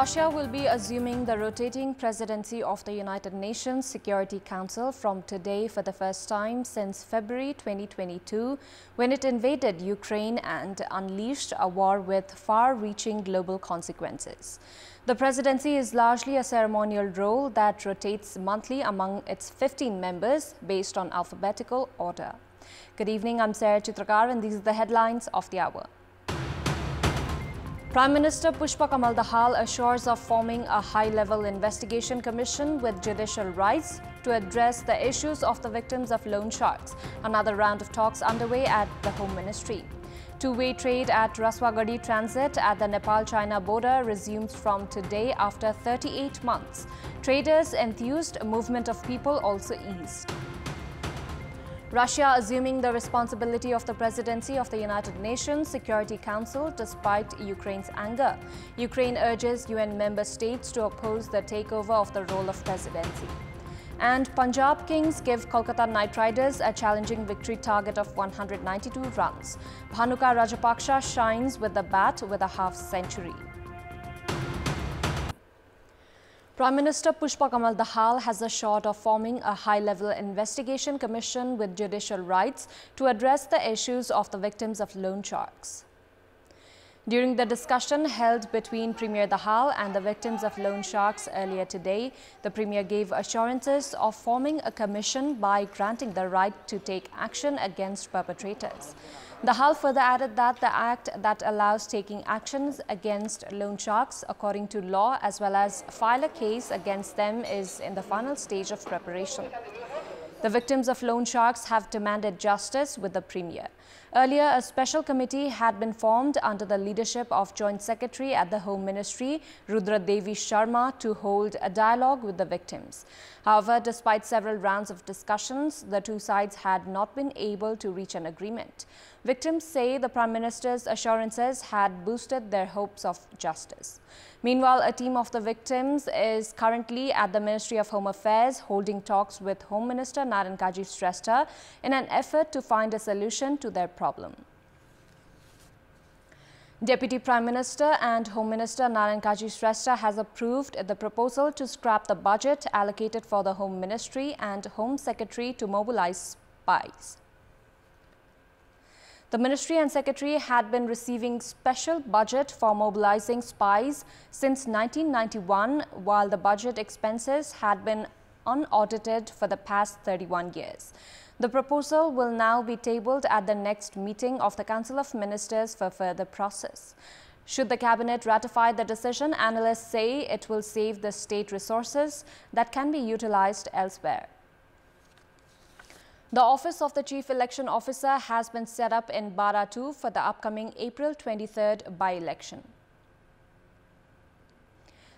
Russia will be assuming the rotating presidency of the United Nations Security Council from today for the first time since February 2022, when it invaded Ukraine and unleashed a war with far-reaching global consequences. The presidency is largely a ceremonial role that rotates monthly among its 15 members based on alphabetical order. Good evening, I'm Sarah Chitrakar and these are the headlines of the hour. Prime Minister Pushpa Kamal Dahal assures of forming a high-level investigation commission with judicial rights to address the issues of the victims of loan sharks. Another round of talks underway at the Home Ministry. Two-way trade at Rasuwagadi transit at the Nepal-China border resumes from today after 38 months. Traders enthused, movement of people also eased. Russia assuming the responsibility of the presidency of the United Nations Security Council despite Ukraine's anger. Ukraine urges UN member states to oppose the takeover of the role of presidency. And Punjab Kings give Kolkata Knight Riders a challenging victory target of 192 runs. Bhanuka Rajapaksha shines with the bat with a half-century. Prime Minister Pushpa Kamal Dahal has assured of forming a high-level investigation commission with judicial rights to address the issues of the victims of loan sharks. During the discussion held between Premier Dahal and the victims of loan sharks earlier today, the Premier gave assurances of forming a commission by granting the right to take action against perpetrators. Dahal further added that the act that allows taking actions against loan sharks according to law as well as file a case against them is in the final stage of preparation. The victims of loan sharks have demanded justice with the Premier. Earlier, a special committee had been formed under the leadership of Joint Secretary at the Home Ministry, Rudra Devi Sharma, to hold a dialogue with the victims. However, despite several rounds of discussions, the two sides had not been able to reach an agreement. Victims say the Prime Minister's assurances had boosted their hopes of justice. Meanwhile, a team of the victims is currently at the Ministry of Home Affairs holding talks with Home Minister Narankaji Shrestha in an effort to find a solution to their problem. Deputy Prime Minister and Home Minister Narankaji Shrestha has approved the proposal to scrap the budget allocated for the Home Ministry and Home Secretary to mobilize spies. The Ministry and Secretary had been receiving special budget for mobilizing spies since 1991, while the budget expenses had been unaudited for the past 31 years. The proposal will now be tabled at the next meeting of the Council of Ministers for further process. Should the Cabinet ratify the decision, analysts say it will save the state resources that can be utilized elsewhere. The Office of the Chief Election Officer has been set up in Bara too for the upcoming April 23rd by-election.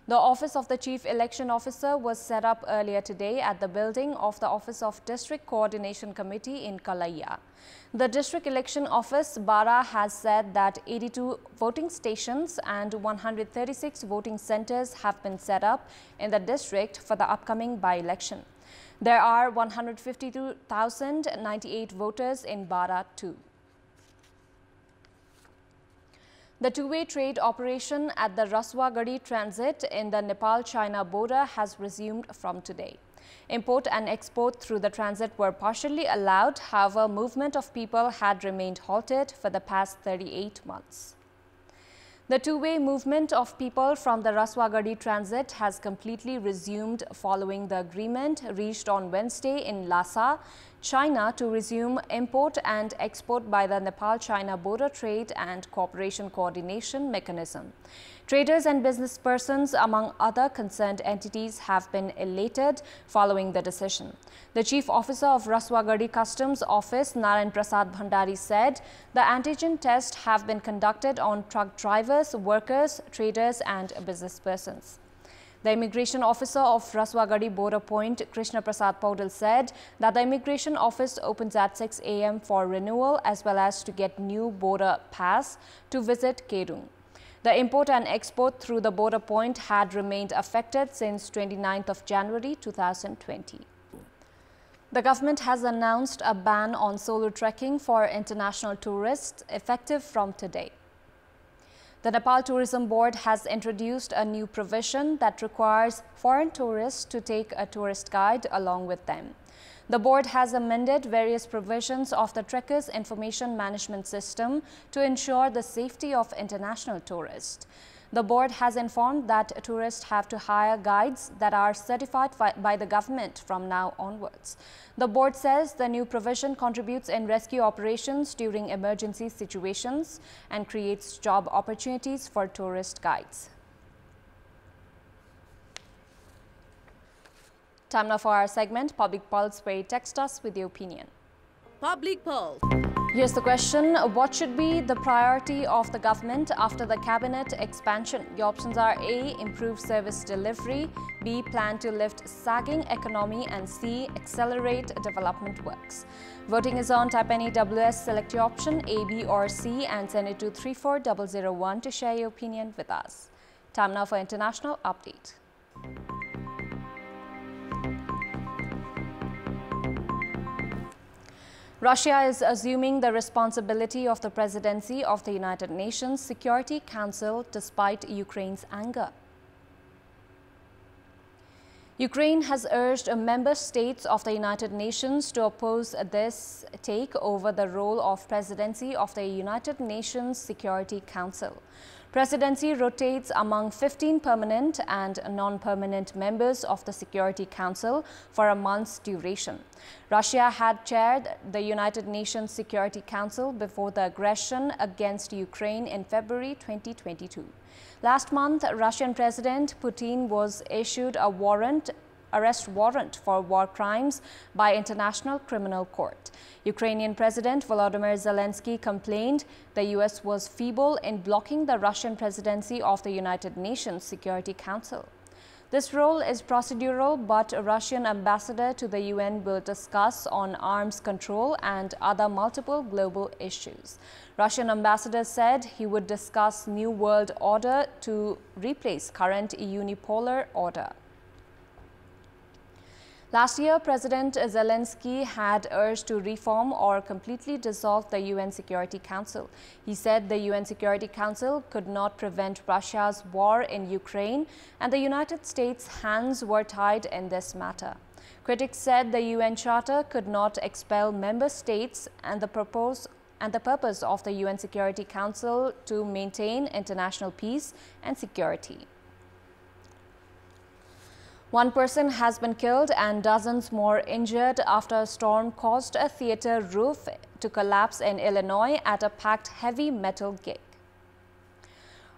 The Office of the Chief Election Officer was set up earlier today at the building of the Office of District Coordination Committee in Kalaiya. The District Election Office, Bara, has said that 82 voting stations and 136 voting centers have been set up in the district for the upcoming by-election. There are 152,098 voters in Bara too. The two-way trade operation at the Rasuwagadi transit in the Nepal-China border has resumed from today. Import and export through the transit were partially allowed, however, movement of people had remained halted for the past 38 months. The two-way movement of people from the Rasuwagadi transit has completely resumed following the agreement reached on Wednesday in Lhasa, China, to resume import and export by the Nepal-China Border Trade and Cooperation Coordination Mechanism. Traders and business persons, among other concerned entities, have been elated following the decision. The Chief Officer of Rasuwagadi Customs Office, Narayan Prasad Bhandari, said the antigen tests have been conducted on truck drivers, workers, traders and business persons. The Immigration Officer of Rasuwagadi Border Point, Krishna Prasad Paudel, said that the Immigration Office opens at 6 a.m. for renewal as well as to get new border pass to visit Kerung. The import and export through the border point had remained affected since 29th of January 2020. The government has announced a ban on solo trekking for international tourists effective from today. The Nepal Tourism Board has introduced a new provision that requires foreign tourists to take a tourist guide along with them. The board has amended various provisions of the Trekkers Information Management System to ensure the safety of international tourists. The board has informed that tourists have to hire guides that are certified by the government from now onwards. The board says the new provision contributes in rescue operations during emergency situations and creates job opportunities for tourist guides. Time now for our segment, Public Pulse, where you text us with your opinion. Public Pulse. Here's the question. What should be the priority of the government after the cabinet expansion? Your options are A. Improve service delivery, B. Plan to lift sagging economy, and C. Accelerate development works. Voting is on. Type any WS, select your option A, B or C and send it to 34001 to share your opinion with us. Time now for international update. Russia is assuming the responsibility of the presidency of the United Nations Security Council despite Ukraine's anger. Ukraine has urged member states of the United Nations to oppose this take over the role of presidency of the United Nations Security Council. Presidency rotates among 15 permanent and non-permanent members of the Security Council for a month's duration. Russia had chaired the United Nations Security Council before the aggression against Ukraine in February 2022. Last month, Russian President Putin was issued a arrest warrant for war crimes by International Criminal Court. Ukrainian President Volodymyr Zelensky complained the US was feeble in blocking the Russian presidency of the United Nations Security Council. This role is procedural, but a Russian ambassador to the UN will discuss on arms control and other multiple global issues. Russian ambassador said he would discuss new world order to replace current unipolar order. Last year, President Zelensky had urged to reform or completely dissolve the UN Security Council. He said the UN Security Council could not prevent Russia's war in Ukraine, and the United States' hands were tied in this matter. Critics said the UN Charter could not expel member states and the purpose of the UN Security Council to maintain international peace and security. One person has been killed and dozens more injured after a storm caused a theater roof to collapse in Illinois at a packed heavy metal gig.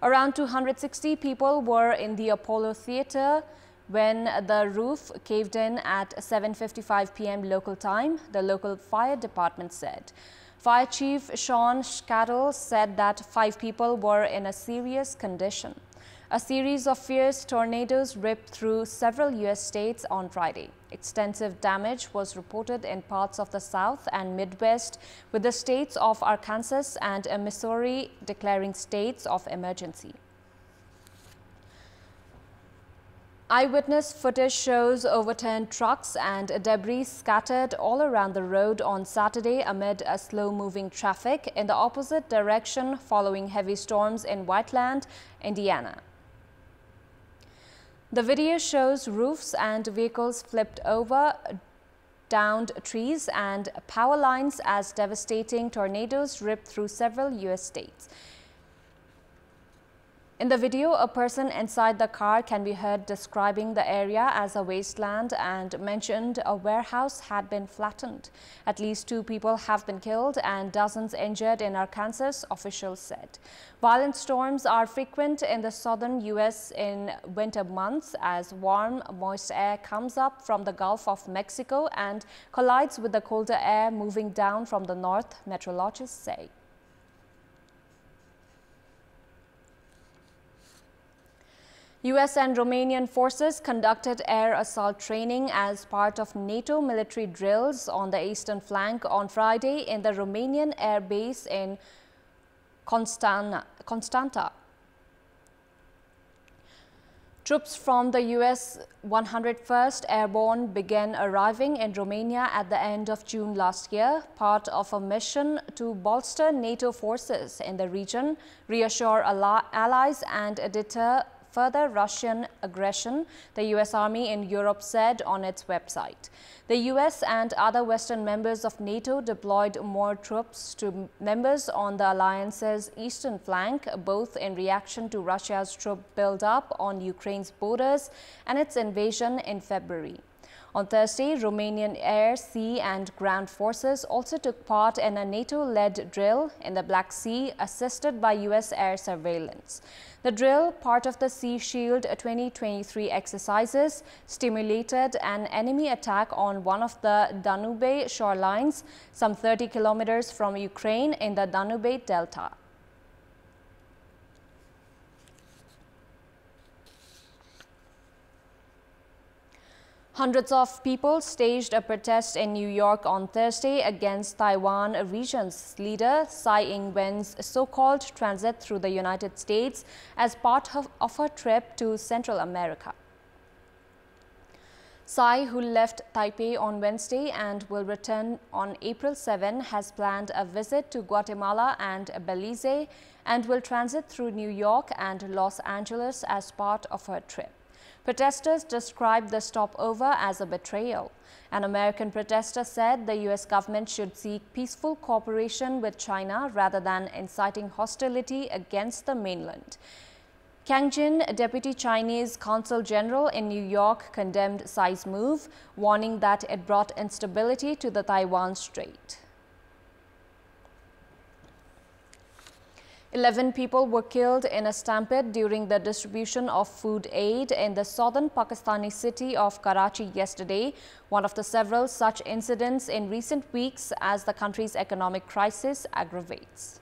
Around 260 people were in the Apollo Theater when the roof caved in at 7:55 p.m. local time, the local fire department said. Fire Chief Sean Scattle said that 5 people were in a serious condition. A series of fierce tornadoes ripped through several U.S. states on Friday. Extensive damage was reported in parts of the South and Midwest, with the states of Arkansas and Missouri declaring states of emergency. Eyewitness footage shows overturned trucks and debris scattered all around the road on Saturday amid a slow-moving traffic in the opposite direction following heavy storms in Whiteland, Indiana. The video shows roofs and vehicles flipped over, downed trees and power lines as devastating tornadoes ripped through several U.S. states. In the video, a person inside the car can be heard describing the area as a wasteland and mentioned a warehouse had been flattened. At least 2 people have been killed and dozens injured in Arkansas, officials said. Violent storms are frequent in the southern U.S. in winter months as warm, moist air comes up from the Gulf of Mexico and collides with the colder air moving down from the north, meteorologists say. U.S. and Romanian forces conducted air assault training as part of NATO military drills on the eastern flank on Friday in the Romanian air base in Constanta. Troops from the U.S. 101st Airborne began arriving in Romania at the end of June last year, part of a mission to bolster NATO forces in the region, reassure allies and deter further Russian aggression, the U.S. Army in Europe said on its website. The U.S. and other Western members of NATO deployed more troops to members on the alliance's eastern flank, both in reaction to Russia's troop build-up on Ukraine's borders and its invasion in February. On Thursday, Romanian air, sea and ground forces also took part in a NATO-led drill in the Black Sea, assisted by U.S. air surveillance. The drill, part of the Sea Shield 2023 exercises, stimulated an enemy attack on one of the Danube shorelines, some 30 kilometers from Ukraine in the Danube Delta. Hundreds of people staged a protest in New York on Thursday against Taiwan region's leader Tsai Ing-wen's so-called transit through the United States as part of her trip to Central America. Tsai, who left Taipei on Wednesday and will return on April 7, has planned a visit to Guatemala and Belize and will transit through New York and Los Angeles as part of her trip. Protesters described the stopover as a betrayal. An American protester said the U.S. government should seek peaceful cooperation with China rather than inciting hostility against the mainland. Kang Jin, Deputy Chinese Consul General in New York, condemned Tsai's move, warning that it brought instability to the Taiwan Strait. 11 people were killed in a stampede during the distribution of food aid in the southern Pakistani city of Karachi yesterday, one of the several such incidents in recent weeks as the country's economic crisis aggravates.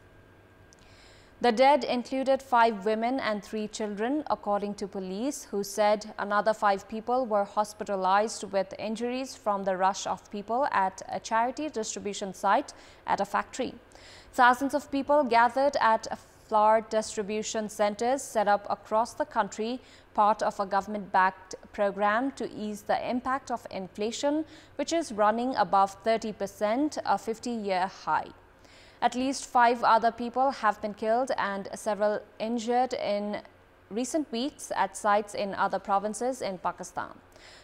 The dead included 5 women and 3 children, according to police, who said another 5 people were hospitalized with injuries from the rush of people at a charity distribution site at a factory. Thousands of people gathered at flour distribution centers set up across the country, part of a government-backed program to ease the impact of inflation, which is running above 30%, a 50-year high. At least 5 other people have been killed and several injured in recent weeks at sites in other provinces in Pakistan.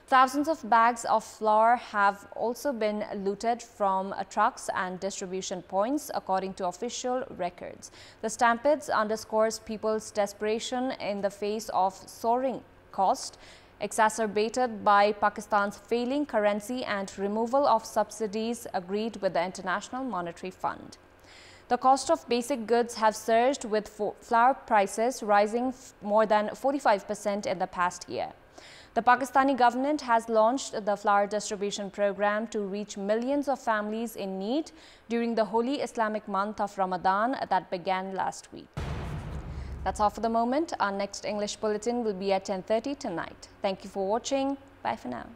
Thousands of bags of flour have also been looted from trucks and distribution points, according to official records. The stampedes underscores people's desperation in the face of soaring cost, exacerbated by Pakistan's failing currency and removal of subsidies agreed with the International Monetary Fund. The cost of basic goods have surged, with flour prices rising more than 45% in the past year. The Pakistani government has launched the flour distribution program to reach millions of families in need during the holy Islamic month of Ramadan that began last week. That's all for the moment. Our next English bulletin will be at 10:30 tonight. Thank you for watching. Bye for now.